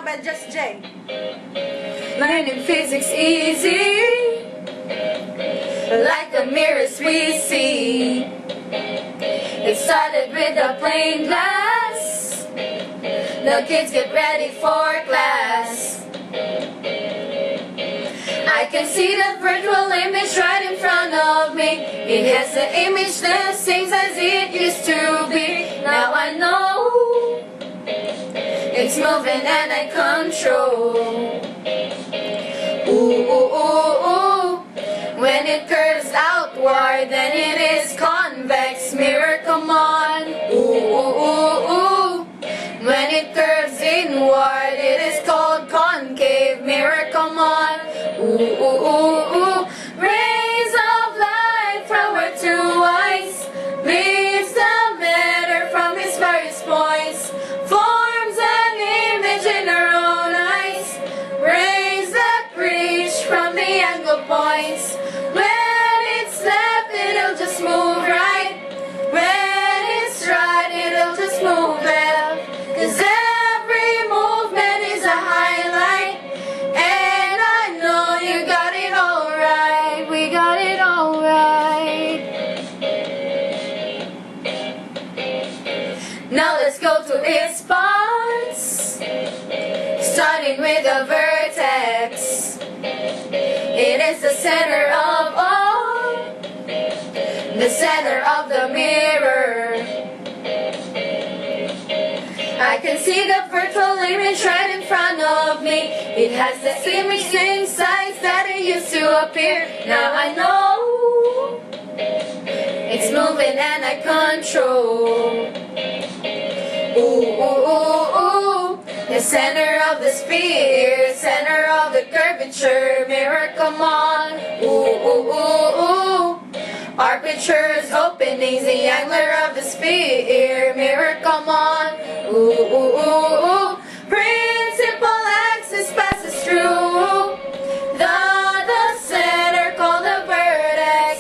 by Just J. Learning physics easy, like the mirrors we see. It started with a plain glass. The kids get ready for class. I can see the virtual image right in front of me. It has the image the same as it used to be. Now I know it's moving and I control. Ooh, ooh, ooh, ooh. When it curves outward, then it is convex mirror, come on. Ooh, ooh, ooh, ooh. When it curves inward, it is called concave mirror, come on. Ooh, ooh, ooh, ooh. Rays of light from our two eyes leaves the matter from its various points, forms an image in our own eyes, rays that reach from the angle points. When it's left, it'll just move right. When it's right, it'll just move left. 'Cause every movement is a highlight, and I know you got it all right. We got it all right. Now let's go to its parts, starting with the vertex. It is the center of all, the center of the mirror. I can see the virtual image right in front of me. It has the image same size that it used to appear. Now I know it's moving and I control. Ooh, ooh, ooh, ooh. The center of the sphere, center of the curvature, mirror, come on. Ooh, ooh, ooh, ooh. Apertures, openings, the angler of the sphere, mirror, come on. Ooh, ooh, ooh, ooh. Principal axis passes through the center called the vertex,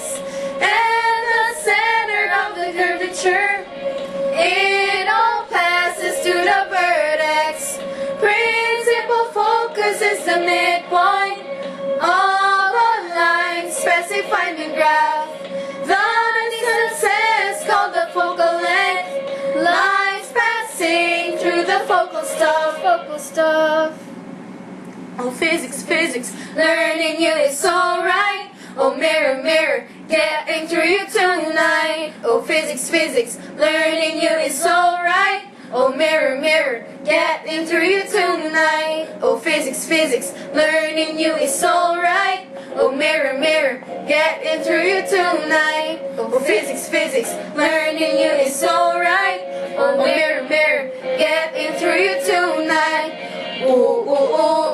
and the center of the curvature, it all passes to the vertex. Principal focus is the midpoint of a line specified in graph. The distance is called the focal length. Lines passing through the focal stuff. Focal stuff. Oh, physics, physics, learning you is alright. Oh, mirror, mirror, getting through you tonight. Oh, physics, physics, learning you is alright. Oh, mirror, mirror, getting through you tonight. Oh, physics, physics, learning you is alright. Oh, mirror, mirror, getting through you tonight. Oh, physics, physics, learning you is alright. Oh, mirror, mirror, getting through you tonight. Ooh, ooh, ooh.